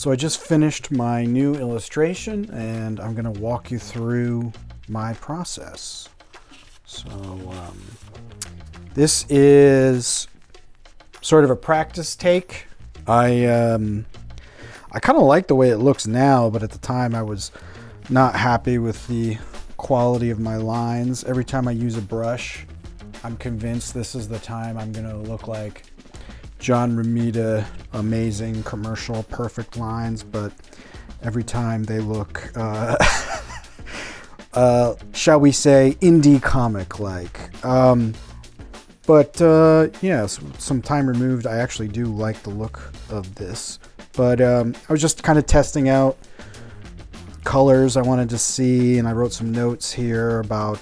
So I just finished my new illustration and I'm going to walk you through my process. So this is sort of a practice take. I kind of like the way it looks now, but at the time I was not happy with the quality of my lines. Every time I use a brush, I'm convinced this is the time I'm going to look like John Romita, amazing commercial, perfect lines, but every time they look, shall we say, indie comic-like. Yeah, some time removed, I actually do like the look of this. But I was just kind of testing out colors I wanted to see, and I wrote some notes here about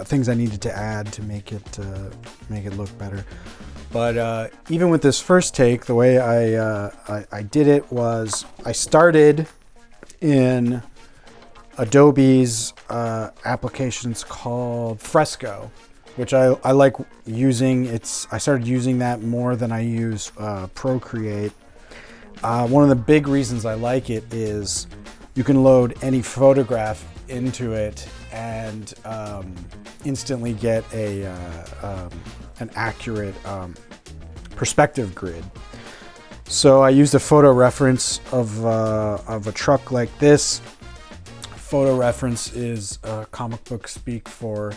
things I needed to add to make it look better. But even with this first take, the way I did it was I started in Adobe's applications called Fresco, which I like using. I started using that more than I use Procreate. One of the big reasons I like it is you can load any photograph into it and instantly get an accurate perspective grid. So I used a photo reference of a truck like this. Photo reference is comic book speak for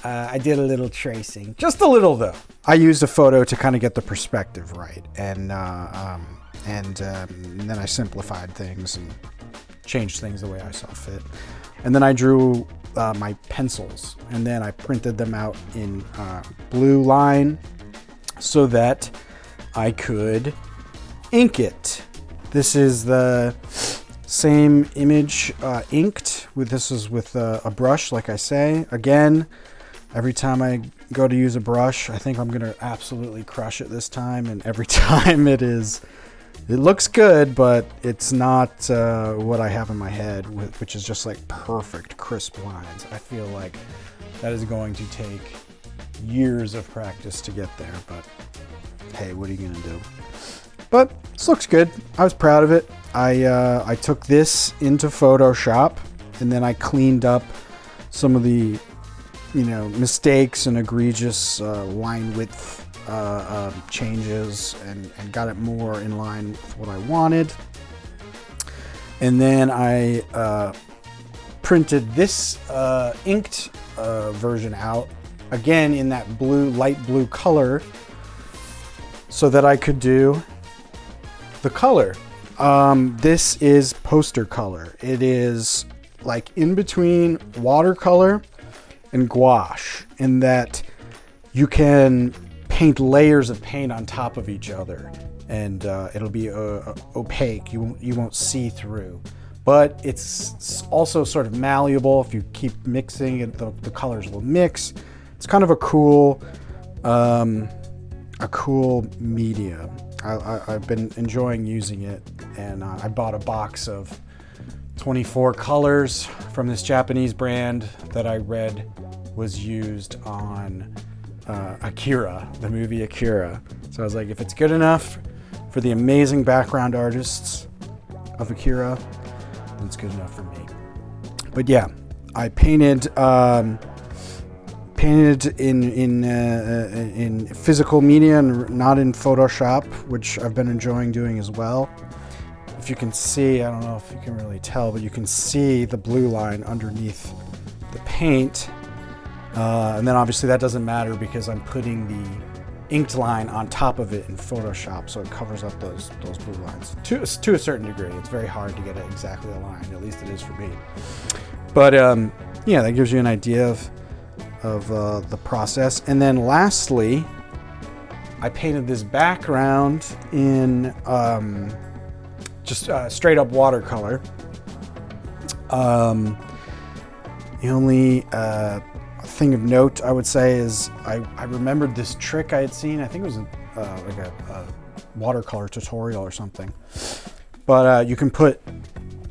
I did a little tracing, just a little though. I used a photo to kind of get the perspective right, and then I simplified things and changed things the way I saw fit. And then I drew my pencils, and then I printed them out in blue line so that I could ink it. This is the same image inked. This is with a brush, like I say. Again, every time I go to use a brush, I think I'm gonna absolutely crush it this time, and every time it looks good, but it's not what I have in my head, which is just like perfect, crisp lines. I feel like that is going to take years of practice to get there, but hey, what are you gonna do? But this looks good. I was proud of it. I took this into Photoshop, and then I cleaned up some of the mistakes and egregious line width changes and got it more in line with what I wanted. And then I printed this inked version out, again in that light blue color, so that I could do the color. This is poster color. It is like in between watercolor and gouache, in that you can paint layers of paint on top of each other, and it'll be opaque. You won't see through, but it's also sort of malleable. If you keep mixing it, the colors will mix. It's kind of a cool medium. I've been enjoying using it, and I bought a box of 24 colors from this Japanese brand that I read was used on Akira, the movie Akira. So I was like, if it's good enough for the amazing background artists of Akira, then it's good enough for me. But yeah, I painted in physical media and not in Photoshop, which I've been enjoying doing as well. If you can see, I don't know if you can really tell, but you can see the blue line underneath the paint. And then obviously that doesn't matter because I'm putting the inked line on top of it in Photoshop, so it covers up those blue lines to a certain degree. It's very hard to get it exactly aligned, at least it is for me. But yeah, that gives you an idea of the process. And then lastly, I painted this background in just straight up watercolor. The only thing of note I would say is I remembered this trick I had seen. I think it was like a watercolor tutorial or something. But you can put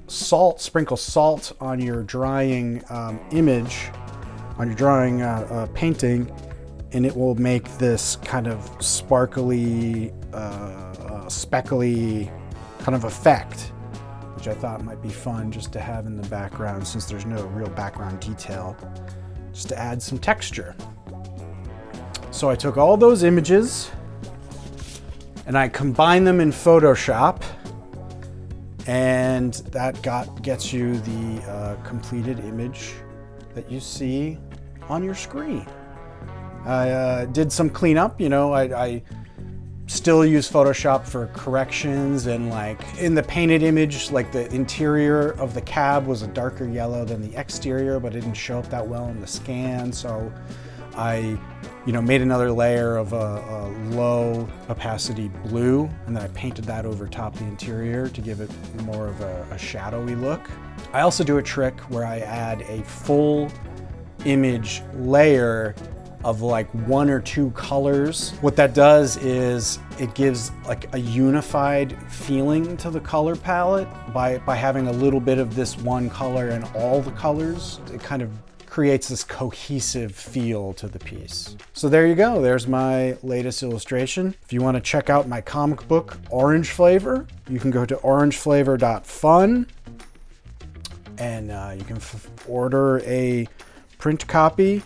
sprinkle salt on your drying image, on your drawing painting, and it will make this kind of sparkly speckly kind of effect, which I thought might be fun just to have in the background since there's no real background detail, just to add some texture. So I took all those images and I combined them in Photoshop, and that gets you the completed image that you see on your screen. I did some cleanup, you know, I still use Photoshop for corrections, and like in the painted image, like the interior of the cab was a darker yellow than the exterior, but it didn't show up that well in the scan. So I, you know, made another layer of a low opacity blue, and then I painted that over top the interior to give it more of a shadowy look. I also do a trick where I add a full image layer of like 1 or 2 colors. What that does is it gives like a unified feeling to the color palette by having a little bit of this one color and all the colors. It kind of creates this cohesive feel to the piece. So there you go, there's my latest illustration. If you want to check out my comic book, Orange Flavor, you can go to orangeflavor.fun, and you can order a print copy.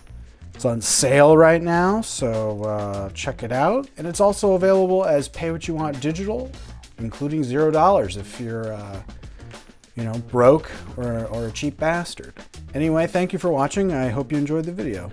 It's on sale right now, so check it out. And it's also available as Pay What You Want digital, including $0 if you're you know, broke or a cheap bastard. Anyway, thank you for watching. I hope you enjoyed the video.